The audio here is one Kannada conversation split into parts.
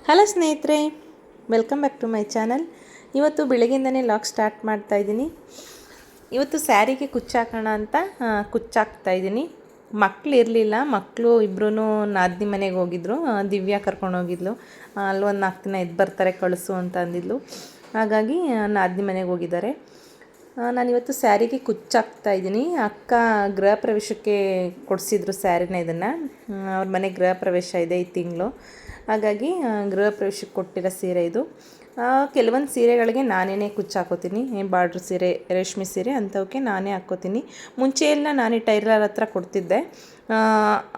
ಹಲೋ ಸ್ನೇಹಿತರೆ, welcome back to my channel. ಇವತ್ತು ಬೆಳಗ್ಗೆಯಿಂದನೇ ಲಾಗ್ ಸ್ಟಾರ್ಟ್ ಮಾಡ್ತಾಯಿದ್ದೀನಿ. ಇವತ್ತು ಸ್ಯಾರಿಗೆ ಕುಚ್ಚಾಕೋಣ ಅಂತ ಕುಚ್ಚಾಕ್ತಾಯಿದ್ದೀನಿ. ಮಕ್ಕಳು ಇರಲಿಲ್ಲ, ಮಕ್ಕಳು ಇಬ್ಬರೂ ನಾದಿನಿ ಮನೆಗೆ ಹೋಗಿದ್ರು. ದಿವ್ಯಾ ಕರ್ಕೊಂಡೋಗಿದ್ಲು. ಅಲ್ಲೊಂದು 4 ದಿನ ಇದ್ದು ಬರ್ತಾರೆ ಕಳಿಸು ಅಂತ ಅಂದಿದ್ಲು. ಹಾಗಾಗಿ ನಾದಿನಿ ಮನೆಗೆ ಹೋಗಿದ್ದಾರೆ. ನಾನಿವತ್ತು ಸ್ಯಾರಿಗೆ ಕುಚ್ಚಾಕ್ತಾಯಿದ್ದೀನಿ. ಅಕ್ಕ ಗೃಹ ಪ್ರವೇಶಕ್ಕೆ ಕೊಡಿಸಿದ್ರು ಸ್ಯಾರಿನ. ಇದನ್ನು ಅವ್ರ ಮನೆ ಗೃಹ ಪ್ರವೇಶ ಇದೆ ಈ ತಿಂಗಳು. ಹಾಗಾಗಿ ಗೃಹ ಪ್ರವೇಶಕ್ಕೆ ಕೊಟ್ಟಿರೋ ಸೀರೆ ಇದು. ಕೆಲವೊಂದು ಸೀರೆಗಳಿಗೆ ನಾನೇ ಕುಚ್ಚಾಕೋತೀನಿ. ಬಾರ್ಡ್ರ್ ಸೀರೆ, ರೇಷ್ಮೆ ಸೀರೆ ಅಂಥವಕ್ಕೆ ನಾನೇ ಹಾಕ್ಕೋತೀನಿ. ಮುಂಚೆ ಎಲ್ಲ ನಾನೇ ಟೈಲರ್ ಹತ್ರ ಕೊಡ್ತಿದ್ದೆ,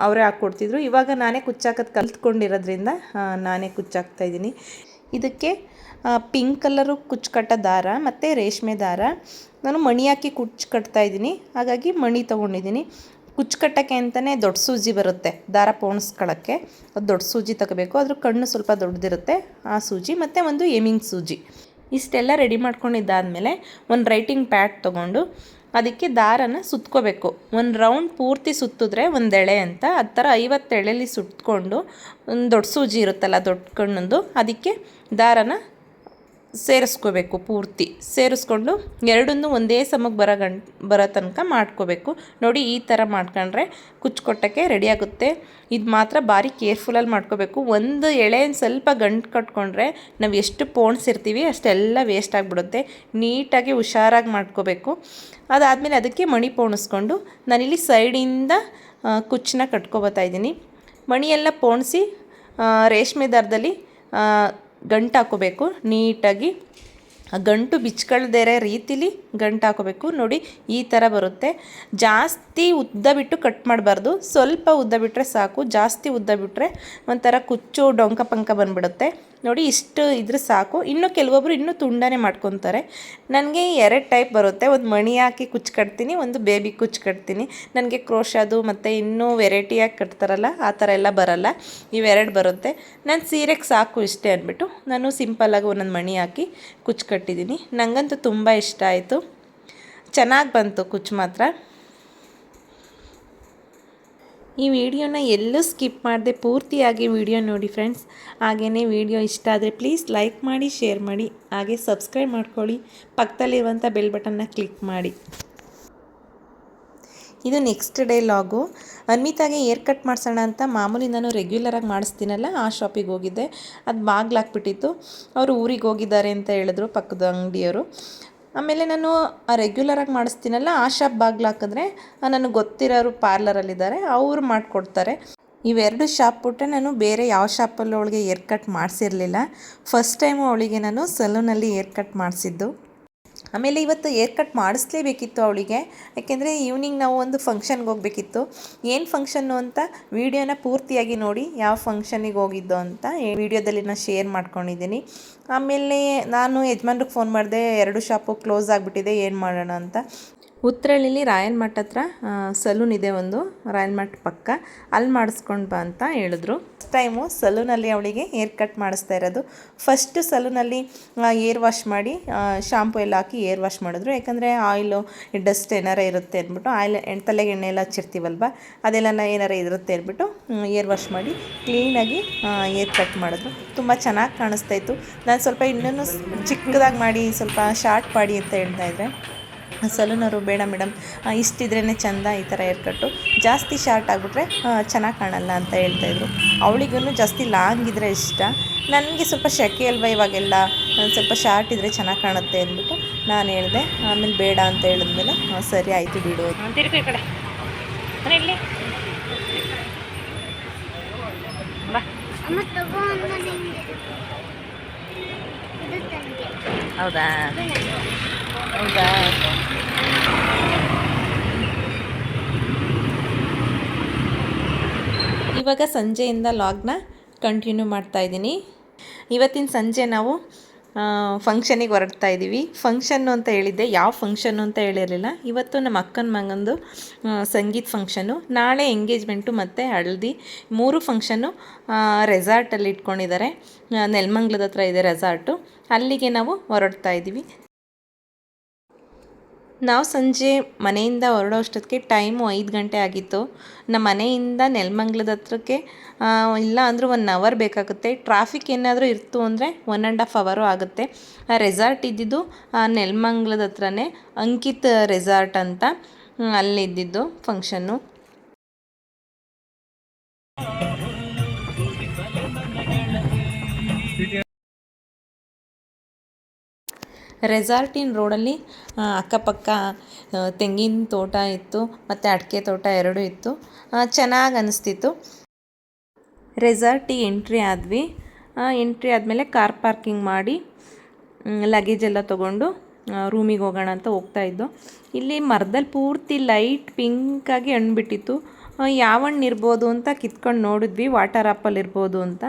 ಅವರೇ ಹಾಕ್ಕೊಡ್ತಿದ್ರು. ಇವಾಗ ನಾನೇ ಕುಚ್ಚಾಕೋದು ಕಲ್ತ್ಕೊಂಡಿರೋದ್ರಿಂದ ನಾನೇ ಕುಚ್ಚಾಕ್ತಾಯಿದ್ದೀನಿ. ಇದಕ್ಕೆ ಪಿಂಕ್ ಕಲರು ಕುಚ್ಚು ಕಟ್ಟೋ ದಾರ ಮತ್ತು ರೇಷ್ಮೆ ದಾರ ನಾನು ಮಣಿ ಹಾಕಿ ಕುಚ್ಚು ಕಟ್ತಾಯಿದ್ದೀನಿ. ಹಾಗಾಗಿ ಮಣಿ ತೊಗೊಂಡಿದ್ದೀನಿ. ಕುಚ್ಚು ಕಟ್ಟೋಕ್ಕೆ ಅಂತಲೇ ದೊಡ್ಡ ಸೂಜಿ ಬರುತ್ತೆ, ದಾರ ಪೋಣಿಸ್ಕೊಳ್ಳೋಕ್ಕೆ. ಅದು ದೊಡ್ಡ ಸೂಜಿ ತಗೋಬೇಕು. ಅದ್ರ ಕಣ್ಣು ಸ್ವಲ್ಪ ದೊಡ್ಡದಿರುತ್ತೆ, ಆ ಸೂಜಿ ಮತ್ತು ಒಂದು ಎಮಿಂಗ್ ಸೂಜಿ. ಇಷ್ಟೆಲ್ಲ ರೆಡಿ ಮಾಡ್ಕೊಂಡಿದ್ದಾದಮೇಲೆ ಒಂದು ರೈಟಿಂಗ್ ಪ್ಯಾಡ್ ತೊಗೊಂಡು ಅದಕ್ಕೆ ದಾರನ ಸುತ್ಕೋಬೇಕು. ಒಂದು ರೌಂಡ್ ಪೂರ್ತಿ ಸುತ್ತಿದ್ರೆ ಒಂದು ಎಳೆ ಅಂತ. ಆ ಥರ 50 ಎಳೆಲಿ ಸುತ್ತಕೊಂಡು ಒಂದು ದೊಡ್ಡ ಸೂಜಿ ಇರುತ್ತಲ್ಲ, ದೊಡ್ಡ ಕಣ್ಣಂದು, ಅದಕ್ಕೆ ದಾರನ ಸೇರಿಸ್ಕೋಬೇಕು. ಪೂರ್ತಿ ಸೇರಿಸ್ಕೊಂಡು ಎರಡನ್ನೂ ಒಂದೇ ಸಮಕ್ಕೆ ಬರೋ ತನಕ ಮಾಡ್ಕೋಬೇಕು. ನೋಡಿ, ಈ ಥರ ಮಾಡ್ಕೊಂಡ್ರೆ ಕುಚ್ಕೊಟ್ಟಕ್ಕೆ ರೆಡಿ ಆಗುತ್ತೆ. ಇದು ಮಾತ್ರ ಭಾರಿ ಕೇರ್ಫುಲ್ಲಲ್ಲಿ ಮಾಡ್ಕೋಬೇಕು. ಒಂದು ಎಳೆ ಸ್ವಲ್ಪ ಗಂಟು ಕಟ್ಕೊಂಡ್ರೆ ನಾವು ಎಷ್ಟು ಪೋಣಿಸಿರ್ತೀವಿ ಅಷ್ಟೆಲ್ಲ ವೇಸ್ಟ್ ಆಗಿಬಿಡುತ್ತೆ. ನೀಟಾಗಿ ಹುಷಾರಾಗಿ ಮಾಡ್ಕೋಬೇಕು. ಅದಾದಮೇಲೆ ಅದಕ್ಕೆ ಮಣಿ ಪೋಣಿಸ್ಕೊಂಡು ನಾನಿಲ್ಲಿ ಸೈಡಿಂದ ಕುಚ್ಚನ್ನ ಕಟ್ಕೊಬತ್ತಾಯಿದ್ದೀನಿ. ಮಣಿಯೆಲ್ಲ ಪೋಣಿಸಿ ರೇಷ್ಮೆ ದಾರದಲ್ಲಿ ಗಂಟು ಹಾಕೋಬೇಕು. ನೀಟಾಗಿ ಗಂಟು ಬಿಚ್ಕೊಳ್ದೇ ರೀತಿಲಿ ಗಂಟು ಹಾಕೋಬೇಕು. ನೋಡಿ, ಈ ಥರ ಬರುತ್ತೆ. ಜಾಸ್ತಿ ಉದ್ದ ಬಿಟ್ಟು ಕಟ್ ಮಾಡಬಾರ್ದು, ಸ್ವಲ್ಪ ಉದ್ದ ಬಿಟ್ಟರೆ ಸಾಕು. ಜಾಸ್ತಿ ಉದ್ದ ಬಿಟ್ಟರೆ ಒಂಥರ ಕುಚ್ಚು ಡೊಂಕ ಪಂಕ ಬಂದುಬಿಡುತ್ತೆ. ನೋಡಿ, ಇಷ್ಟು ಇದ್ರೆ ಸಾಕು. ಇನ್ನು ಕೆಲವೊಬ್ಬರು ಇನ್ನೂ ತುಂಡನೇ ಮಾಡ್ಕೊತಾರೆ. ನನಗೆ 2 ಟೈಪ್ ಬರುತ್ತೆ. ಒಂದು ಮಣಿ ಹಾಕಿ ಕುಚ್ಚು ಕಟ್ತೀನಿ, ಒಂದು ಬೇಬಿ ಕುಚ್ಚು ಕಟ್ತೀನಿ. ನನಗೆ ಕ್ರೋಶದು ಮತ್ತು ಇನ್ನೂ ವೆರೈಟಿಯಾಗಿ ಕಟ್ತಾರಲ್ಲ, ಆ ಥರ ಎಲ್ಲ ಬರಲ್ಲ. ಇವೆರಡು ಬರುತ್ತೆ. ನಾನು ಸೀರೆಗೆ ಸಾಕು ಇಷ್ಟೇ ಅಂದ್ಬಿಟ್ಟು ನಾನು ಸಿಂಪಲ್ಲಾಗಿ ಒಂದೊಂದು ಮಣಿ ಹಾಕಿ ಕುಚ್ಚು ಕಟ್ಟಿದ್ದೀನಿ. ನನಗಂತೂ ತುಂಬ ಇಷ್ಟ ಆಯಿತು. ಚೆನ್ನಾಗಿ ಬಂತು ಕುಚ್ಚು ಮಾತ್ರ. ಈ ವಿಡಿಯೋನ ಎಲ್ಲೂ ಸ್ಕಿಪ್ ಮಾಡದೆ ಪೂರ್ತಿಯಾಗಿ ವಿಡಿಯೋ ನೋಡಿ ಫ್ರೆಂಡ್ಸ್. ಹಾಗೆಯೇ ವಿಡಿಯೋ ಇಷ್ಟ ಆದರೆ ಪ್ಲೀಸ್ ಲೈಕ್ ಮಾಡಿ, ಶೇರ್ ಮಾಡಿ, ಹಾಗೆ ಸಬ್ಸ್ಕ್ರೈಬ್ ಮಾಡ್ಕೊಳ್ಳಿ. ಪಕ್ಕದಲ್ಲಿರುವಂಥ ಬೆಲ್ ಬಟನ್ನ ಕ್ಲಿಕ್ ಮಾಡಿ. ಇದು ನೆಕ್ಸ್ಟ್ ಡೇ ಲಾಗು. ಅನ್ವಿತಾಗೆ ಏರ್ ಕಟ್ ಮಾಡಿಸೋಣ ಅಂತ ಮಾಮೂಲಿ ನಾನು ರೆಗ್ಯುಲರಾಗಿ ಮಾಡಿಸ್ತೀನಲ್ಲ, ಆ ಶಾಪಿಗೆ ಹೋಗಿದ್ದೆ. ಅದು ಬಾಗ್ಲಾಕ್ಬಿಟ್ಟಿತ್ತು. ಅವರು ಊರಿಗೆ ಹೋಗಿದ್ದಾರೆ ಅಂತ ಹೇಳಿದ್ರು ಪಕ್ಕದ ಅಂಗಡಿಯವರು. ಆಮೇಲೆ ನಾನು ರೆಗ್ಯುಲರಾಗಿ ಮಾಡಿಸ್ತೀನಲ್ಲ, ಆ ಶಾಪ್ ಬಾಗ್ಲು ಹಾಕಿದ್ರೆ ನನಗೆ ಗೊತ್ತಿರೋರು ಪಾರ್ಲರಲ್ಲಿದ್ದಾರೆ, ಅವರು ಮಾಡಿಕೊಡ್ತಾರೆ. ಇವೆರಡು ಶಾಪ್ ಬಿಟ್ಟರೆ ನಾನು ಬೇರೆ ಯಾವ ಶಾಪಲ್ಲೂ ಅವಳಿಗೆ ಏರ್ ಕಟ್ ಮಾಡಿಸಿರಲಿಲ್ಲ. ಫಸ್ಟ್ ಟೈಮು ಅವಳಿಗೆ ನಾನು ಸಲೂನಲ್ಲಿ ಏರ್ ಕಟ್ ಮಾಡಿಸಿದ್ದು. ಆಮೇಲೆ ಇವತ್ತು ಏರ್ ಕಟ್ ಮಾಡಿಸ್ಲೇಬೇಕಿತ್ತು ಅವಳಿಗೆ, ಯಾಕೆಂದರೆ ಈವ್ನಿಂಗ್ ನಾವು ಒಂದು ಫಂಕ್ಷನ್ಗೆ ಹೋಗಬೇಕಿತ್ತು. ಏನು ಫಂಕ್ಷನ್ನು ಅಂತ ವಿಡಿಯೋನ ಪೂರ್ತಿಯಾಗಿ ನೋಡಿ, ಯಾವ ಫಂಕ್ಷನಿಗೆ ಹೋಗಿದ್ದು ಅಂತ ವಿಡಿಯೋದಲ್ಲಿ ನಾನು ಶೇರ್ ಮಾಡ್ಕೊಂಡಿದ್ದೀನಿ. ಆಮೇಲೆ ನಾನು ಯಜಮಾನ್ರಿಗೆ ಫೋನ್ ಮಾಡಿದೆ, 2 ಶಾಪು ಕ್ಲೋಸ್ ಆಗಿಬಿಟ್ಟಿದೆ, ಏನು ಮಾಡೋಣ ಅಂತ. ಉತ್ರಳ್ಳಿಲಿ ರಾಯನ್ ಮಠ ಹತ್ರ ಸಲೂನ್ ಇದೆ ಒಂದು, ರಾಯನ್ ಮಠ ಪಕ್ಕ, ಅಲ್ಲಿ ಮಾಡಿಸ್ಕೊಂಡು ಬಾ ಅಂತ ಹೇಳಿದ್ರು. ಫಸ್ಟ್ ಟೈಮು ಸಲೂನಲ್ಲಿ ಅವಳಿಗೆ ಏರ್ ಕಟ್ ಮಾಡಿಸ್ತಾ ಇರೋದು. ಫಸ್ಟ್ ಸಲೂನಲ್ಲಿ ಏರ್ ವಾಶ್ ಮಾಡಿ ಶಾಂಪು ಎಲ್ಲ ಹಾಕಿ ಏರ್ ವಾಶ್ ಮಾಡಿದ್ರು. ಯಾಕಂದರೆ ಆಯಿಲು ಡಸ್ಟ್ ಏನಾರ ಇರುತ್ತೆ ಅಂದ್ಬಿಟ್ಟು, ಆಯಿಲ್ ತಲೆಗೆ ಎಣ್ಣೆ ಎಲ್ಲ ಹಚ್ಚಿರ್ತೀವಲ್ವ, ಅದೆಲ್ಲ ಏನಾರ ಇರುತ್ತೆ ಅಂದ್ಬಿಟ್ಟು ಏರ್ ವಾಶ್ ಮಾಡಿ ಕ್ಲೀನಾಗಿ ಏರ್ ಕಟ್ ಮಾಡಿದ್ರು. ತುಂಬ ಚೆನ್ನಾಗಿ ಕಾಣಿಸ್ತಾಯಿತ್ತು. ನಾನು ಸ್ವಲ್ಪ ಇನ್ನೂ ಚಿಕ್ಕದಾಗಿ ಮಾಡಿ ಸ್ವಲ್ಪ ಶಾರ್ಟ್ ಮಾಡಿ ಅಂತ ಹೇಳ್ತಾಯಿದ್ರೆ ಸಲೂನವರು, ಬೇಡ ಮೇಡಮ್, ಇಷ್ಟಿದ್ರೇ ಚೆಂದ ಈ ಥರ ಏರ್ ಕಟ್ಟು, ಜಾಸ್ತಿ ಶಾರ್ಟ್ ಆಗಿಬಿಟ್ರೆ ಚೆನ್ನಾಗಿ ಕಾಣಲ್ಲ ಅಂತ ಹೇಳ್ತಾಯಿದ್ರು. ಅವಳಿಗೂ ಜಾಸ್ತಿ ಲಾಂಗ್ ಇದ್ದರೆ ಇಷ್ಟ. ನನಗೆ ಸ್ವಲ್ಪ ಶೆಕೆ ಅಲ್ವ ಇವಾಗೆಲ್ಲ, ಸ್ವಲ್ಪ ಶಾರ್ಟ್ ಇದ್ದರೆ ಚೆನ್ನಾಗಿ ಕಾಣುತ್ತೆ ಅಂದ್ಬಿಟ್ಟು ನಾನು ಹೇಳಿದೆ. ಆಮೇಲೆ ಬೇಡ ಅಂತ ಹೇಳಿದ್ಮೇಲೆ ಸರಿ ಆಯಿತು ಬಿಡು ಈ ಕಡೆ ಹೌದಾ ಹೌದಾ. ಇವಾಗ ಸಂಜೆಯಿಂದ ಲಾಗ್ನ ಕಂಟಿನ್ಯೂ ಮಾಡ್ತಾಯಿದ್ದೀನಿ. ಇವತ್ತಿನ ಸಂಜೆ ನಾವು ಫಂಕ್ಷನಿಗೆ ಹೊರಡ್ತಾ ಇದ್ದೀವಿ. ಫಂಕ್ಷನ್ನು ಅಂತ ಹೇಳಿದ್ದೆ, ಯಾವ ಫಂಕ್ಷನ್ನು ಅಂತ ಹೇಳಿರಲಿಲ್ಲ. ಇವತ್ತು ನಮ್ಮ ಅಕ್ಕನ ಮಗಂದು ಸಂಗೀತ ಫಂಕ್ಷನ್ನು, ನಾಳೆ ಎಂಗೇಜ್ಮೆಂಟು ಮತ್ತು ಹಳದಿ, 3 ಫಂಕ್ಷನ್ನು ರೆಸಾರ್ಟಲ್ಲಿ ಇಟ್ಕೊಂಡಿದ್ದಾರೆ. ನೆಲಮಂಗ್ಲದ ಹತ್ರ ಇದೆ ರೆಸಾರ್ಟು, ಅಲ್ಲಿಗೆ ನಾವು ಹೊರಡ್ತಾ ಇದ್ದೀವಿ. ನಾವು ಸಂಜೆ ಮನೆಯಿಂದ ಹೊರಡೋ ಅಷ್ಟೊತ್ತಿಗೆ ಟೈಮು 5 ಗಂಟೆ ಆಗಿತ್ತು. ನಮ್ಮ ಮನೆಯಿಂದ ನೆಲಮಂಗಲದ ಹತ್ರಕ್ಕೆ ಇಲ್ಲ ಅಂದರೂ 1 ಅವರ್ ಬೇಕಾಗುತ್ತೆ. ಟ್ರಾಫಿಕ್ ಏನಾದರೂ ಇತ್ತು ಅಂದರೆ 1.5 ಅವರು ಆಗುತ್ತೆ. ಆ ರೆಸಾರ್ಟ್ ಇದ್ದಿದ್ದು ನೆಲಮಂಗಲದ ಹತ್ರನೇ, ಅಂಕಿತ್ ರೆಸಾರ್ಟ್ ಅಂತ, ಅಲ್ಲಿದ್ದಿದ್ದು ಫಂಕ್ಷನ್ನು. ರೆಸಾರ್ಟಿನ ರೋಡಲ್ಲಿ ಅಕ್ಕಪಕ್ಕ ತೆಂಗಿನ ತೋಟ ಇತ್ತು ಮತ್ತು ಅಡಿಕೆ ತೋಟ ಎರಡೂ ಇತ್ತು. ಚೆನ್ನಾಗಿ ಅನಿಸ್ತಿತ್ತು. ರೆಸಾರ್ಟಿಗೆ ಎಂಟ್ರಿ ಆದಮೇಲೆ ಕಾರ್ ಪಾರ್ಕಿಂಗ್ ಮಾಡಿ ಲಗೇಜ್ ಎಲ್ಲ ತೊಗೊಂಡು ರೂಮಿಗೆ ಹೋಗೋಣ ಅಂತ ಹೋಗ್ತಾಯಿದ್ದು. ಇಲ್ಲಿ ಮರದಲ್ಲಿ ಪೂರ್ತಿ ಲೈಟ್ ಪಿಂಕಾಗಿ ಹಣ್ಣು ಬಿಟ್ಟಿತ್ತು. ಯಾವ ಹಣ್ಣು ಇರ್ಬೋದು ಅಂತ ಕಿತ್ಕೊಂಡು ನೋಡಿದ್ವಿ, ವಾಟರ್ ಆ್ಯಪಲ್ ಇರ್ಬೋದು ಅಂತ.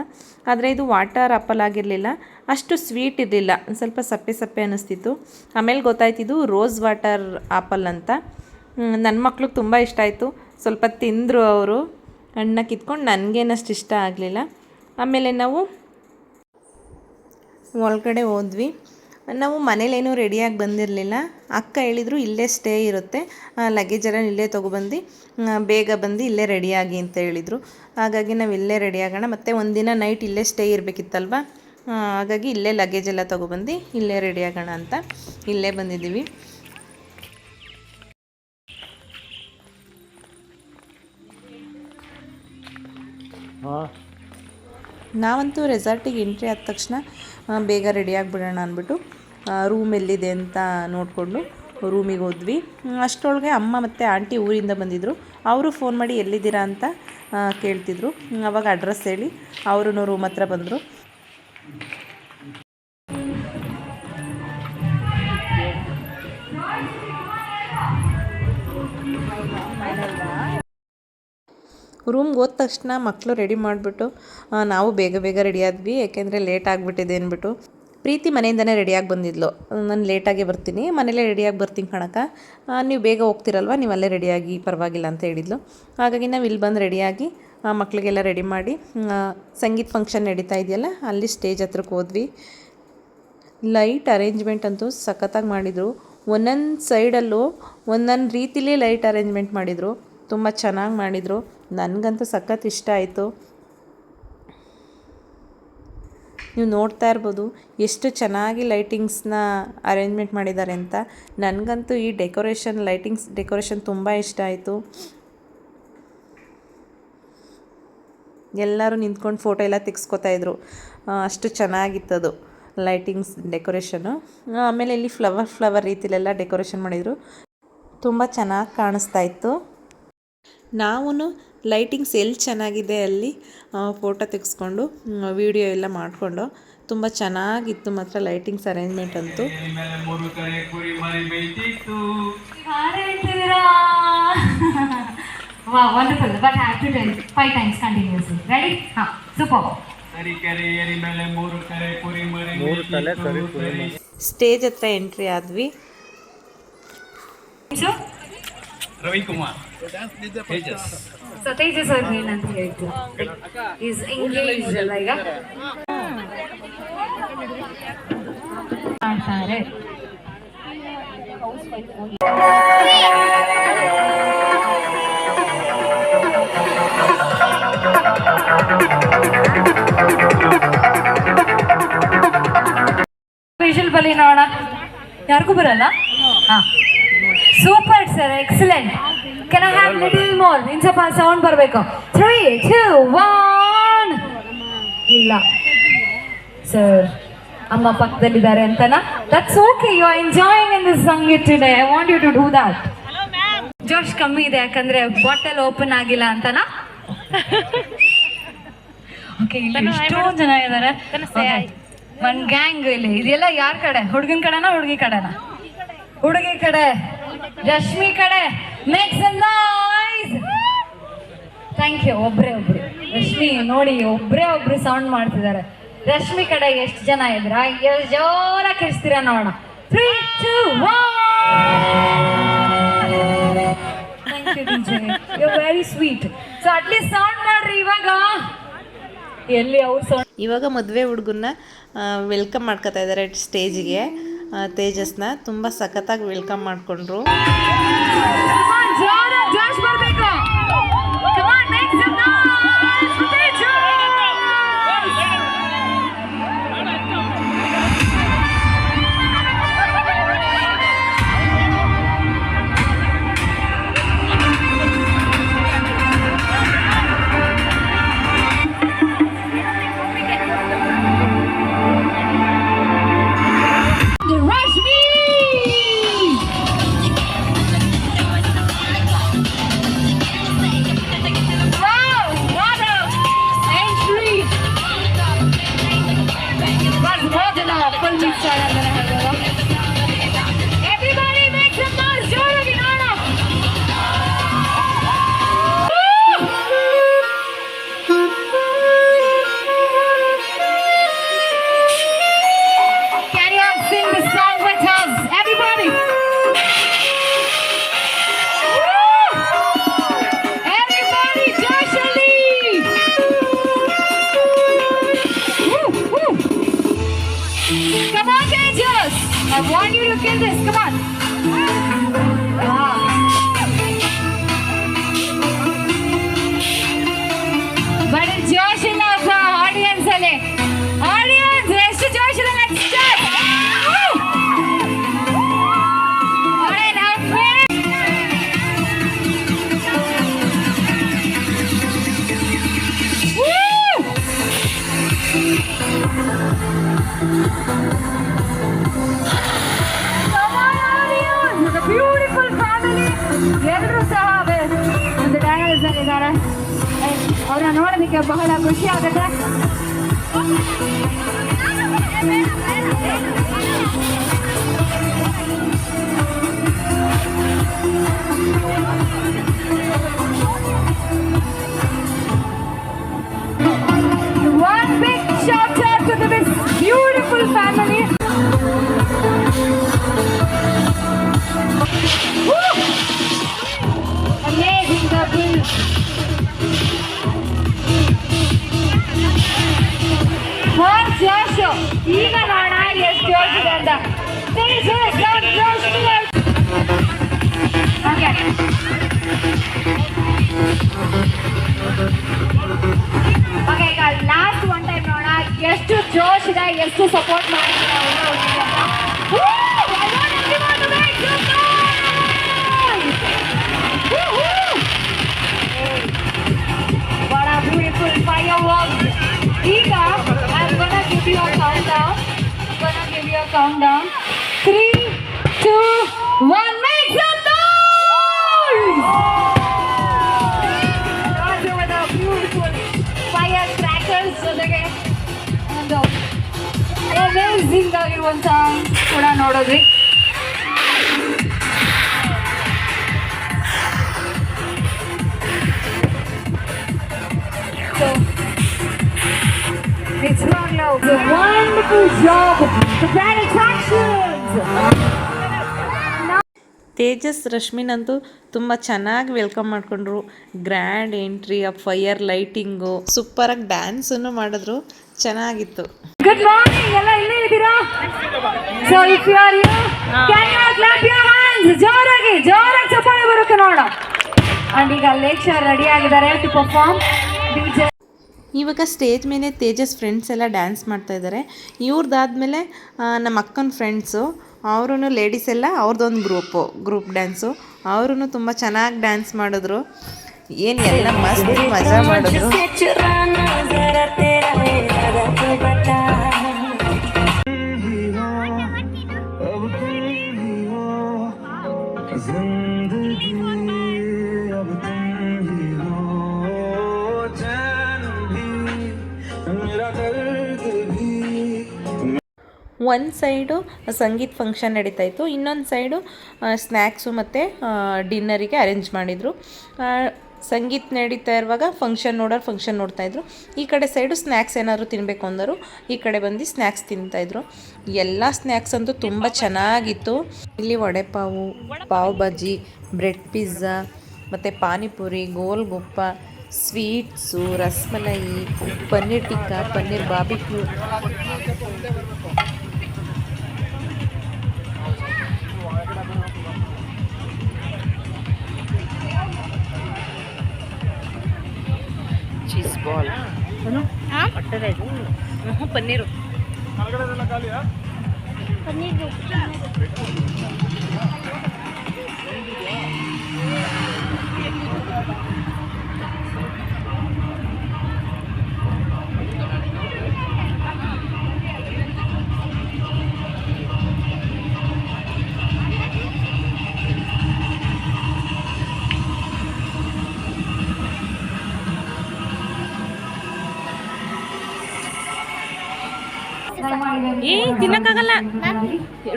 ಆದರೆ ಇದು ವಾಟರ್ ಆ್ಯಪಲ್ ಆಗಿರಲಿಲ್ಲ, ಅಷ್ಟು ಸ್ವೀಟ್ ಇರಲಿಲ್ಲ, ಸ್ವಲ್ಪ ಸಪ್ಪೆ ಸಪ್ಪೆ ಅನ್ನಿಸ್ತಿತ್ತು. ಆಮೇಲೆ ಗೊತ್ತಾಯ್ತಿದ್ದು ರೋಸ್ ವಾಟರ್ ಆ್ಯಪಲ್ ಅಂತ. ನನ್ನ ಮಕ್ಳಿಗೆ ತುಂಬ ಇಷ್ಟ ಆಯಿತು, ಸ್ವಲ್ಪ ತಿಂದರು ಅವರು. ಹಣ್ಣ ಕಿತ್ಕೊಂಡು ನನಗೇನಷ್ಟು ಇಷ್ಟ ಆಗಲಿಲ್ಲ. ಆಮೇಲೆ ನಾವು ಒಳಗಡೆ ಹೋದ್ವಿ. ನಾವು ಮನೇಲೇನೂ ರೆಡಿಯಾಗಿ ಬಂದಿರಲಿಲ್ಲ. ಅಕ್ಕ ಹೇಳಿದರು ಇಲ್ಲೇ ಸ್ಟೇ ಇರುತ್ತೆ, ಲಗೇಜೆಲ್ಲ ಇಲ್ಲೇ ತೊಗೊಬಂದು ಬೇಗ ಬಂದು ಇಲ್ಲೇ ರೆಡಿಯಾಗಿ ಅಂತ ಹೇಳಿದರು. ಹಾಗಾಗಿ ನಾವು ಇಲ್ಲೇ ರೆಡಿಯಾಗೋಣ, ಮತ್ತು ಒಂದಿನ ನೈಟ್ ಇಲ್ಲೇ ಸ್ಟೇ ಇರಬೇಕಿತ್ತಲ್ವ, ಹಾಗಾಗಿ ಇಲ್ಲೇ ಲಗೇಜೆಲ್ಲ ತೊಗೊಬಂದು ಇಲ್ಲೇ ರೆಡಿಯಾಗೋಣ ಅಂತ ಇಲ್ಲೇ ಬಂದಿದ್ದೀವಿ. ನಾವಂತೂ ರೆಸಾರ್ಟಿಗೆ ಎಂಟ್ರಿ ಆದ ತಕ್ಷಣ ಬೇಗ ರೆಡಿಯಾಗಿಬಿಡೋಣ ಅಂದ್ಬಿಟ್ಟು ರೂಮ್ ಎಲ್ಲಿದೆ ಅಂತ ನೋಡಿಕೊಂಡು ರೂಮಿಗೆ ಹೋದ್ವಿ. ಅಷ್ಟರೊಳಗೆ ಅಮ್ಮ ಮತ್ತು ಆಂಟಿ ಊರಿಂದ ಬಂದಿದ್ದರು. ಅವರು ಫೋನ್ ಮಾಡಿ ಎಲ್ಲಿದ್ದೀರಾ ಅಂತ ಕೇಳ್ತಿದ್ರು. ಆವಾಗ ಅಡ್ರೆಸ್ ಹೇಳಿ ಅವರು ರೂಮ್ ಹತ್ರ ಬಂದರು. ರೂಮ್ಗೆ ಹೋದ ತಕ್ಷಣ ಮಕ್ಕಳು ರೆಡಿ ಮಾಡಿಬಿಟ್ಟು ನಾವು ಬೇಗ ಬೇಗ ರೆಡಿ ಆದ್ವಿ, ಯಾಕೆಂದರೆ ಲೇಟ್ ಆಗಿಬಿಟ್ಟಿದೆ ಅಂದ್ಬಿಟ್ಟು. ಪ್ರೀತಿ ಮನೆಯಿಂದನೇ ರೆಡಿಯಾಗಿ ಬಂದಿದ್ಲು. ನಾನು ಲೇಟಾಗಿ ಬರ್ತೀನಿ, ಮನೇಲೇ ರೆಡಿಯಾಗಿ ಬರ್ತೀನಿ ಕಣಕ್ಕ, ನೀವು ಬೇಗ ಹೋಗ್ತಿರಲ್ವ, ನೀವು ಅಲ್ಲೇ ರೆಡಿಯಾಗಿ ಪರವಾಗಿಲ್ಲ ಅಂತ ಹೇಳಿದ್ಲು. ಹಾಗಾಗಿ ನಾವು ಇಲ್ಲಿ ಬಂದು ರೆಡಿಯಾಗಿ ಮಕ್ಕಳಿಗೆಲ್ಲ ರೆಡಿ ಮಾಡಿ ಸಂಗೀತ ಫಂಕ್ಷನ್ ನಡೀತಾ ಇದೆಯಲ್ಲ ಅಲ್ಲಿ ಸ್ಟೇಜ್ ಹತ್ರಕ್ಕೆ ಹೋದ್ವಿ. ಲೈಟ್ ಅರೇಂಜ್ಮೆಂಟ್ ಅಂತೂ ಸಖತ್ತಾಗಿ ಮಾಡಿದರು. ಒಂದೊಂದು ಸೈಡಲ್ಲೂ ಒಂದೊಂದು ರೀತಿಲೇ ಲೈಟ್ ಅರೇಂಜ್ಮೆಂಟ್ ಮಾಡಿದರು, ತುಂಬ ಚೆನ್ನಾಗಿ ಮಾಡಿದರು. ನನಗಂತೂ ಸಖತ್ ಇಷ್ಟ ಆಯಿತು. ನೀವು ನೋಡ್ತಾ ಇರ್ಬೋದು ಎಷ್ಟು ಚೆನ್ನಾಗಿ ಲೈಟಿಂಗ್ಸ್ನ ಅರೇಂಜ್ಮೆಂಟ್ ಮಾಡಿದ್ದಾರೆ ಅಂತ. ನನಗಂತೂ ಈ ಡೆಕೋರೇಷನ್ ತುಂಬ ಇಷ್ಟ ಆಯಿತು. ಎಲ್ಲರೂ ನಿಂತ್ಕೊಂಡು ಫೋಟೋ ಎಲ್ಲ ತೆಗೆಸ್ಕೊತಾಯಿದ್ರು, ಅಷ್ಟು ಚೆನ್ನಾಗಿತ್ತದು ಲೈಟಿಂಗ್ಸ್ ಡೆಕೋರೇಷನು. ಆಮೇಲೆ ಇಲ್ಲಿ ಫ್ಲವರ್ ರೀತಿಲೆಲ್ಲ ಡೆಕೋರೇಷನ್ ಮಾಡಿದರು, ತುಂಬ ಚೆನ್ನಾಗಿ ಕಾಣಿಸ್ತಾ ಇತ್ತು. ನಾವು ಲೈಟಿಂಗ್ಸ್ ಎಲ್ಲಿ ಚೆನ್ನಾಗಿದೆ ಅಲ್ಲಿ ಫೋಟೋ ತೆಗೆಸ್ಕೊಂಡು ವಿಡಿಯೋ ಎಲ್ಲ ಮಾಡಿಕೊಂಡು ತುಂಬ ಚೆನ್ನಾಗಿತ್ತು ಮಾತ್ರ ಲೈಟಿಂಗ್ಸ್ ಅರೇಂಜ್ಮೆಂಟ್ ಅಂತೂ. ಸ್ಟೇಜ್ ಹತ್ರ ಎಂಟ್ರಿ ಆದ್ವಿ. ರವಿಕುಮಾರ್ ತೇಜಸ್ ಅವ್ರ ಏನಂತ ಹೇಳ್ತು ಈಸ್ ಎಂಗೇಜ್ಡ್ ಅಲ್ಲ ಈಗ ಮಾಡ್ತಾರೆ. ವಿಷಲ್ ಬಲಿ ನೋಡ ಯಾರಿಗೂ ಬರಲ್ಲ. Super sir, excellent. Can I have little more? ಇನ್ಸಪ್ಪ ಸೌಂಡ್ ಬರಬೇಕು. 3, 2, 1. ಇಲ್ಲ ಸರ್, ಅಮ್ಮ ಪಕ್ಕದಲ್ಲಿದ್ದಾರೆ ಅಂತನಾ? That's okay. You are enjoying in this Sangeet today. I want you to do that. ಜೋಶ್ ಕಮ್ಮಿ ಇದೆ ಯಾಕಂದ್ರೆ ಬಾಟಲ್ ಓಪನ್ ಆಗಿಲ್ಲ ಅಂತನಾ? ಓಕೆ, ಎಷ್ಟೊಂದು ಜನ ಇದ್ದಾರೆ. ಒಂದ್ ಗ್ಯಾಂಗ್ ಇಲ್ಲಿ. ಇದೆಲ್ಲ ಯಾರ ಕಡೆ? ಹುಡುಗನ ಕಡೆನಾ ಹುಡುಗಿ ಕಡೆನಾ? ಹುಡುಗಿ ಕಡೆ, ರಶ್ಮಿ ಕಡೆ. Make some noise. Thank you. ಒಬ್ರು ರಶ್ಮಿ ನೋಡಿ, ಒಬ್ರು ಸೌಂಡ್ ಮಾಡ್ತಿದ್ದಾರೆ. ರಶ್ಮಿ ಕಡೆ ಎಷ್ಟು ಜನ ಇದ್ರ? ಎಷ್ಟು ಜೋರ ಕಿರ್ಸ್ತೀರ ನೋಡೋಣ. 3, 2, 1. Thank you DJ. You are very sweet. So at least sound ಮಾಡ್ರಿ. ಇವಾಗ ಮದುವೆ ಹುಡುಗನ್ನ ವೆಲ್ಕಮ್ ಮಾಡ್ಕೊತಾ ಇದ್ದಾರೆ ಸ್ಟೇಜಿಗೆ. ತೇಜಸ್ನ ತುಂಬ ಸಖತ್ತಾಗಿ ವೆಲ್ಕಮ್ ಮಾಡಿಕೊಂಡ್ರು. ಜೋಶ್ ಬರ್ಬೇಕು. Come on, make some noise for Tejas. Rashmi! Wow, what a entry! Was more than a full mixer ಅಂದ್ರೆ ಹೇಳ್ಬೋದು. Everybody make some noise, ಜೋರಾಗಿ ನೋಡೋಣ. Can you all sing this song with us, everybody? Everybody, Josh Ali! Come on, Tejas! I want you to kill this. Come on. But it's Josh in the audience ಅಲ್ಲಿ. Audience, ಎಷ್ಟು Josh ಇದೆ? Let's start. All right, outfit. Woo! Come on, audience. It's a beautiful family. ಎಲ್ಲರೂ ಸಹ ಒಂದು ಡ್ಯಾನ್ಸ್ ಅಲ್ಲಿ ಇದ್ದಾರೆ. ಅವ್ರನ್ನ ನೋಡೋದಕ್ಕೆ ಬಹಳ ಖುಷಿ ಆಗುತ್ತೆ. One big shout out to this beautiful family. Woo! Amazing couple. First Josh, ಈಗ ನೋಡೋಣ ಎಷ್ಟು ಜೋಶ್ ಇದೆ ಅಂತ. ಓಕೆ, ಓಕೆ, ಈಗ ಲಾಸ್ಟ್ ಒನ್ ಟೈಮ್ ನೋಡೋಣ ಎಷ್ಟು ಜೋಶ್ ಇದೆ, ಎಷ್ಟು ಸಪೋರ್ಟ್ ಮಾಡ್ತಿದ್ದಾರೆ ಅಂತ. Woo! I want everyone to make some noise! Woo-hoo! What a beautiful fireworks! ಈಗ I'm gonna give you a countdown. 3, 2, 1, make some noise! Also with a beautiful firecrackers ಜೊತೆಗೆ ಒಂದು ಅಮೇಜಿಂಗ್ ಆಗಿರುವಂತ ಕೂಡ ನೋಡೋದ್ರಿ. So, it's Raglo. A wonderful job. The brand attractions. Tejas ರಶ್ಮಿನಂತೂ ತುಂಬ ಚೆನ್ನಾಗಿ ವೆಲ್ಕಮ್ ಮಾಡಿಕೊಂಡ್ರು. ಗ್ರ್ಯಾಂಡ್ ಎಂಟ್ರಿ, ಆ ಫೈರ್ ಲೈಟಿಂಗು, ಸೂಪರಾಗಿ ಡ್ಯಾನ್ಸನ್ನು ಮಾಡಿದ್ರು, ಚೆನ್ನಾಗಿತ್ತು. Good morning. ಎಲ್ಲ ಇಲ್ಲೇ ಇದ್ದೀರಾ? So if you are here, can you clap your hands? ಜೋರಾಗಿ ಚಪ್ಪಾಳೆ ಬರೋಕೆ ನೋಡೋಣ. And ಈಗ ಲೇಕ್ಷರ್ ರೆಡಿ ಆಗಿದ್ದಾರೆ to perform. ಇವಾಗ ಸ್ಟೇಜ್ ಮೇಲೆ ತೇಜಸ್ ಫ್ರೆಂಡ್ಸ್ ಎಲ್ಲ ಡ್ಯಾನ್ಸ್ ಮಾಡ್ತಾ ಇದ್ದಾರೆ. ಇವ್ರದ್ದಾದ್ಮೇಲೆ ನಮ್ಮ ಅಕ್ಕನ ಫ್ರೆಂಡ್ಸು, ಅವರು ಲೇಡೀಸ್ ಎಲ್ಲ ಅವ್ರದ್ದೊಂದು ಗ್ರೂಪ್ ಡ್ಯಾನ್ಸು. ಅವರು ತುಂಬ ಚೆನ್ನಾಗಿ ಡ್ಯಾನ್ಸ್ ಮಾಡಿದ್ರು. ಏನು ಎಲ್ಲ ಮಸ್ತ್ ಮಜಾ ಮಾಡಿದ್ರು. ಒಂದು ಸೈಡು ಸಂಗೀತ ಫಂಕ್ಷನ್ ನಡೀತಾ ಇತ್ತು, ಇನ್ನೊಂದು ಸೈಡು ಸ್ನ್ಯಾಕ್ಸು ಮತ್ತು ಡಿನ್ನರಿಗೆ ಅರೇಂಜ್ ಮಾಡಿದರು. ಸಂಗೀತ ನಡೀತಾ ಇರುವಾಗ ಫಂಕ್ಷನ್ ನೋಡ್ತಾಯಿದ್ರು. ಈ ಕಡೆ ಸೈಡು ಸ್ನ್ಯಾಕ್ಸ್ ಏನಾದರೂ ತಿನ್ನಬೇಕು ಅಂದರು, ಈ ಕಡೆ ಬಂದು ಸ್ನ್ಯಾಕ್ಸ್ ತಿಂತಾಯಿದ್ರು. ಎಲ್ಲ ಸ್ನ್ಯಾಕ್ಸ್ ಅಂತೂ ತುಂಬ ಚೆನ್ನಾಗಿತ್ತು. ಇಲ್ಲಿ ವಡೆಪಾವು, ಪಾವ್ ಭಾಜಿ, ಬ್ರೆಡ್ ಪಿಜ್ಜಾ ಮತ್ತು panipuri, golgappa, sweets, rasmalai, paneer tikka, paneer barbecue, cheese ball paneer ಏ ತಿನ್ನಕ್ಕಾಗಲ್ಲ,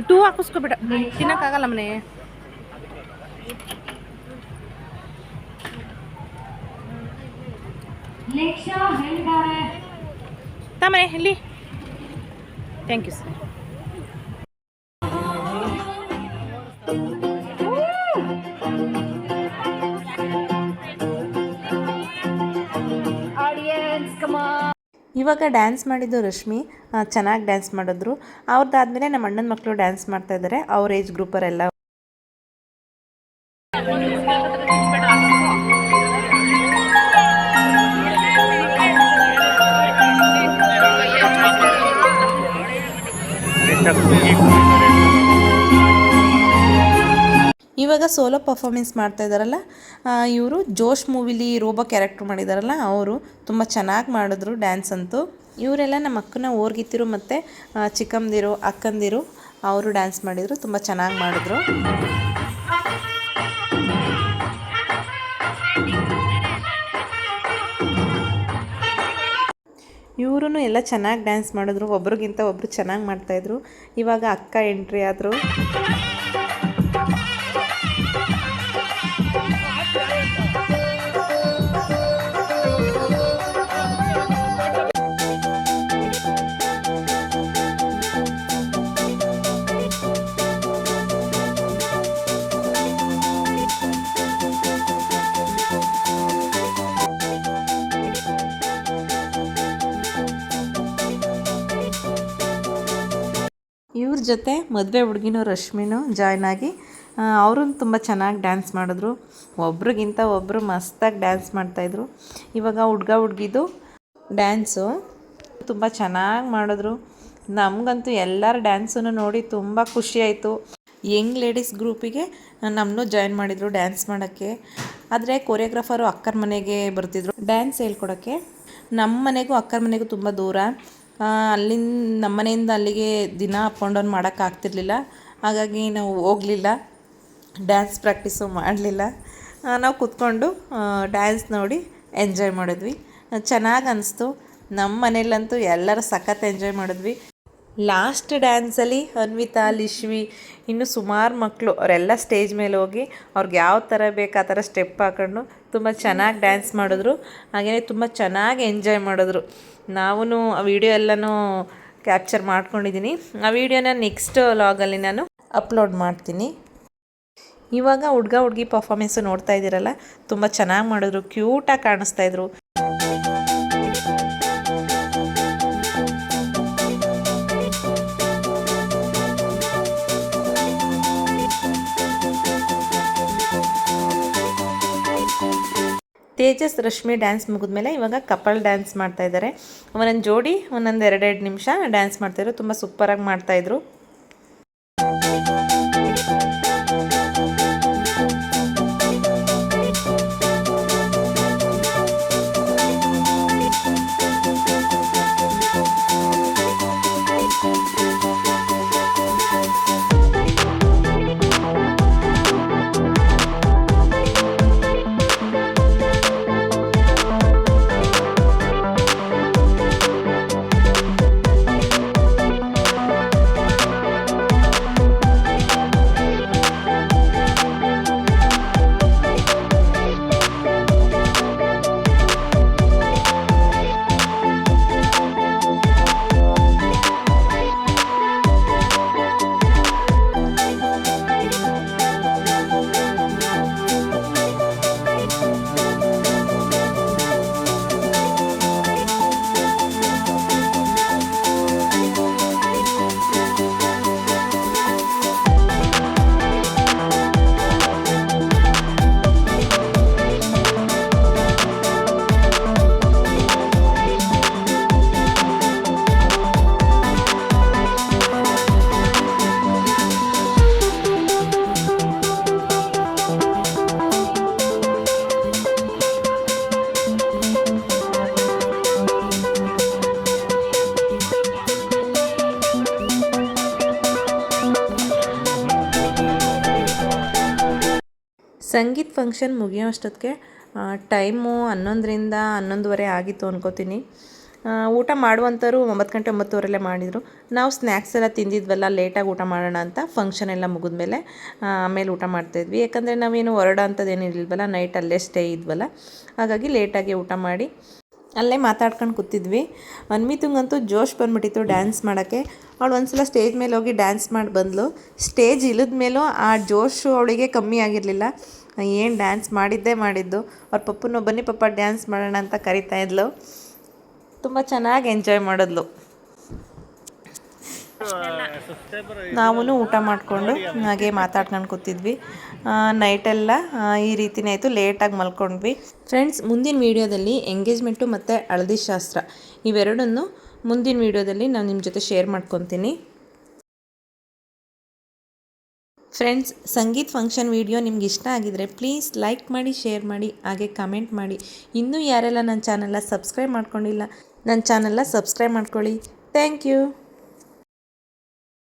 2 ಹಾಕಿಸ್ಕೊಬಿಡ, ತಿನ್ನಕ್ಕಾಗಲ್ಲ ಮನೆ. ಮನೆ ಇಲ್ಲಿ. Thank you sir. ಇವಾಗ ಡ್ಯಾನ್ಸ್ ಮಾಡಿದ್ದು ರಶ್ಮಿ ಚೆನ್ನಾಗಿ ಡ್ಯಾನ್ಸ್ ಮಾಡಿದ್ರು. ಅವ್ರದ್ದಾದ್ಮೇಲೆ ನಮ್ಮ ಅಣ್ಣನ ಮಕ್ಕಳು ಡ್ಯಾನ್ಸ್ ಮಾಡ್ತಾ ಇದ್ದಾರೆ, ಅವ್ರ ಏಜ್ ಗ್ರೂಪರೆಲ್ಲ. ಇವಾಗ ಸೋಲೋ ಪರ್ಫಾರ್ಮೆನ್ಸ್ ಮಾಡ್ತಾ ಇದ್ದಾರಲ್ಲ ಇವರು ಜೋಶ್ ಮೂವಿಲಿ ರೋಬೋ ಕ್ಯಾರೆಕ್ಟರ್ ಮಾಡಿದಾರಲ್ಲ ಅವರು ತುಂಬ ಚೆನ್ನಾಗಿ ಮಾಡಿದ್ರು ಡ್ಯಾನ್ಸ್ ಅಂತೂ. ಇವರೆಲ್ಲ ನಮ್ಮ ಅಕ್ಕನ ಓರ್ಗಿತ್ತಿರು ಮತ್ತು ಚಿಕ್ಕಮ್ಮದಿರು ಅಕ್ಕಂದಿರು ಅವರು ಡ್ಯಾನ್ಸ್ ಮಾಡಿದರು, ತುಂಬ ಚೆನ್ನಾಗಿ ಮಾಡಿದ್ರು. ಇವರು ಎಲ್ಲ ಚೆನ್ನಾಗಿ ಡ್ಯಾನ್ಸ್ ಮಾಡಿದ್ರು, ಒಬ್ರಿಗಿಂತ ಒಬ್ಬರು ಚೆನ್ನಾಗಿ ಮಾಡ್ತಾಯಿದ್ರು. ಇವಾಗ ಅಕ್ಕ ಎಂಟ್ರಿ ಆದರು. ಇವ್ರ ಜೊತೆ ಮದುವೆ ಹುಡುಗಿನೂ ರಶ್ಮಿನೂ ಜಾಯ್ನ್ ಆಗಿ ಅವರು ತುಂಬ ಚೆನ್ನಾಗಿ ಡ್ಯಾನ್ಸ್ ಮಾಡಿದ್ರು. ಒಬ್ರಿಗಿಂತ ಒಬ್ಬರು ಮಸ್ತಾಗಿ ಡ್ಯಾನ್ಸ್ ಮಾಡ್ತಾಯಿದ್ರು. ಇವಾಗ ಹುಡುಗ ಹುಡುಗಿದು ಡ್ಯಾನ್ಸು ತುಂಬ ಚೆನ್ನಾಗಿ ಮಾಡಿದ್ರು. ನಮಗಂತೂ ಎಲ್ಲರ ಡ್ಯಾನ್ಸನ್ನು ನೋಡಿ ತುಂಬ ಖುಷಿಯಾಯಿತು. ಯಂಗ್ ಲೇಡೀಸ್ ಗ್ರೂಪಿಗೆ ನಮ್ಮನ್ನು ಜಾಯ್ನ್ ಮಾಡಿದರು ಡ್ಯಾನ್ಸ್ ಮಾಡೋಕ್ಕೆ. ಆದರೆ ಕೊರಿಯೋಗ್ರಾಫರು ಅಕ್ಕರ ಮನೆಗೆ ಬರ್ತಿದ್ರು ಡ್ಯಾನ್ಸ್ ಹೇಳ್ಕೊಡೋಕ್ಕೆ. ನಮ್ಮ ಮನೆಗೂ ಅಕ್ಕರ ಮನೆಗೂ ತುಂಬ ದೂರ. ಅಲ್ಲಿಂದ ನಮ್ಮ ಮನೆಯಿಂದ ಅಲ್ಲಿಗೆ ದಿನ ಅಪ್ ಆ್ಯಂಡ್ ಡೌನ್ ಮಾಡೋಕ್ಕಾಗ್ತಿರ್ಲಿಲ್ಲ. ಹಾಗಾಗಿ ನಾವು ಹೋಗಲಿಲ್ಲ, ಡ್ಯಾನ್ಸ್ ಪ್ರಾಕ್ಟೀಸು ಮಾಡಲಿಲ್ಲ. ನಾವು ಕೂತ್ಕೊಂಡು ಡ್ಯಾನ್ಸ್ ನೋಡಿ ಎಂಜಾಯ್ ಮಾಡಿದ್ವಿ. ಚೆನ್ನಾಗಿ ಅನಿಸ್ತು. ನಮ್ಮ ಮನೇಲಂತೂ ಎಲ್ಲರೂ ಸಖತ್ ಎಂಜಾಯ್ ಮಾಡಿದ್ವಿ. ಲಾಸ್ಟ್ ಡ್ಯಾನ್ಸಲ್ಲಿ ಅನ್ವಿತಾ, ಲಿಶ್ವಿ, ಇನ್ನು ಸುಮಾರು ಮಕ್ಕಳು ಅವರೆಲ್ಲ ಸ್ಟೇಜ್ ಮೇಲೆ ಹೋಗಿ ಅವ್ರಿಗೆ ಯಾವ ಥರ ಬೇಕು ಆ ಥರ ಸ್ಟೆಪ್ ಹಾಕೊಂಡು ತುಂಬ ಚೆನ್ನಾಗಿ ಡ್ಯಾನ್ಸ್ ಮಾಡಿದ್ರು. ಹಾಗೆಯೇ ತುಂಬ ಚೆನ್ನಾಗಿ ಎಂಜಾಯ್ ಮಾಡಿದ್ರು. ನಾವೂ ಆ ವಿಡಿಯೋ ಎಲ್ಲನೂ ಕ್ಯಾಪ್ಚರ್ ಮಾಡ್ಕೊಂಡಿದ್ದೀನಿ. ಆ ವಿಡಿಯೋನ ನೆಕ್ಸ್ಟ್ ವ್ಲಾಗಲ್ಲಿ ನಾನು ಅಪ್ಲೋಡ್ ಮಾಡ್ತೀನಿ. ಇವಾಗ ಹುಡುಗ ಹುಡುಗಿ ಪರ್ಫಾರ್ಮೆನ್ಸು ನೋಡ್ತಾ ಇದ್ದೀರಲ್ಲ, ತುಂಬ ಚೆನ್ನಾಗಿ ಮಾಡಿದ್ರು, ಕ್ಯೂಟಾಗಿ ಕಾಣಿಸ್ತಾಯಿದ್ರು. ತೇಜಸ್ ರಶ್ಮಿ ಡ್ಯಾನ್ಸ್ ಮುಗಿದ್ಮೇಲೆ ಇವಾಗ ಕಪಲ್ ಡ್ಯಾನ್ಸ್ ಮಾಡ್ತಾಯಿದ್ದಾರೆ. ಒಂದೊಂದು ಜೋಡಿ ಒಂದೊಂದು 2-2 ನಿಮಿಷ ಡ್ಯಾನ್ಸ್ ಮಾಡ್ತಾಯಿದ್ರು. ತುಂಬ ಸೂಪರಾಗಿ ಮಾಡ್ತಾಯಿದ್ರು. ಸಂಗೀತ್ ಫಂಕ್ಷನ್ ಮುಗಿಯೋ ಅಷ್ಟೊತ್ತಿಗೆ ಟೈಮು 11ರಿಂದ 11:30 ಆಗಿತ್ತು ಅನ್ಕೋತೀನಿ. ಊಟ ಮಾಡುವಂಥವ್ರು 9 ಗಂಟೆ 9:30 ಮಾಡಿದರು. ನಾವು ಸ್ನ್ಯಾಕ್ಸ್ ಎಲ್ಲ ತಿಂದಿದ್ವಲ್ಲ, ಲೇಟಾಗಿ ಊಟ ಮಾಡೋಣ ಅಂತ ಫಂಕ್ಷನ್ ಎಲ್ಲ ಮುಗಿದ್ಮೇಲೆ ಆಮೇಲೆ ಊಟ ಮಾಡ್ತಾಯಿದ್ವಿ. ಯಾಕಂದರೆ ನಾವೇನು ಹೊರಡೋ ಅಂಥದ್ದೇನು ಇರಲಿಲ್ವಲ್ಲ, ನೈಟ್ ಅಲ್ಲೇ ಸ್ಟೇ ಇದ್ವಲ್ಲ, ಹಾಗಾಗಿ ಲೇಟಾಗಿ ಊಟ ಮಾಡಿ ಅಲ್ಲೇ ಮಾತಾಡ್ಕೊಂಡು ಕೂತಿದ್ವಿ. ಅನ್ವಿತಂಗಂತೂ ಜೋಶ್ ಬಂದ್ಬಿಟ್ಟಿತ್ತು ಡ್ಯಾನ್ಸ್ ಮಾಡೋಕ್ಕೆ. ಅವಳು ಒಂದ್ಸಲ ಸ್ಟೇಜ್ ಮೇಲೆ ಹೋಗಿ ಡ್ಯಾನ್ಸ್ ಮಾಡಿ ಬಂದಳು. ಸ್ಟೇಜ್ ಇಳಿದ ಮೇಲೂ ಆ ಜೋಶು ಅವಳಿಗೆ ಕಮ್ಮಿ ಆಗಿರಲಿಲ್ಲ. ಏನು ಡ್ಯಾನ್ಸ್ ಮಾಡಿದ್ದು. ಅವ್ರ ಪಪ್ಪನೂ ಬನ್ನಿ ಪಪ್ಪ ಡ್ಯಾನ್ಸ್ ಮಾಡೋಣ ಅಂತ ಕರಿತಾ ಇದ್ಲು. ತುಂಬ ಚೆನ್ನಾಗಿ ಎಂಜಾಯ್ ಮಾಡಿದ್ಲು. ನಾವೂ ಊಟ ಮಾಡಿಕೊಂಡು ಹಾಗೆ ಮಾತಾಡ್ಕೊಂಡು ಕೂತಿದ್ವಿ. ನೈಟೆಲ್ಲ ಈ ರೀತಿನೇ ಆಯಿತು, ಲೇಟಾಗಿ ಮಲ್ಕೊಂಡ್ವಿ. ಫ್ರೆಂಡ್ಸ್, ಮುಂದಿನ ವೀಡಿಯೋದಲ್ಲಿ ಎಂಗೇಜ್ಮೆಂಟು ಮತ್ತು ಹಳದಿ ಶಾಸ್ತ್ರ ಇವೆರಡನ್ನು ಮುಂದಿನ ವೀಡಿಯೋದಲ್ಲಿ ನಾನು ನಿಮ್ಮ ಜೊತೆ ಶೇರ್ ಮಾಡ್ಕೊತೀನಿ. ಫ್ರೆಂಡ್ಸ್, ಸಂಗೀತ್ ಫಂಕ್ಷನ್ ವೀಡಿಯೋ ನಿಮ್ಗೆ ಇಷ್ಟ ಆಗಿದರೆ ಪ್ಲೀಸ್ ಲೈಕ್ ಮಾಡಿ, ಶೇರ್ ಮಾಡಿ, ಹಾಗೆ ಕಮೆಂಟ್ ಮಾಡಿ. ಇನ್ನೂ ಯಾರೆಲ್ಲ ನನ್ನ ಚಾನಲ್ನ ಸಬ್ಸ್ಕ್ರೈಬ್ ಮಾಡ್ಕೊಂಡಿಲ್ಲ, ನನ್ನ ಚಾನಲ್ನ ಸಬ್ಸ್ಕ್ರೈಬ್ ಮಾಡ್ಕೊಳ್ಳಿ. Thank you.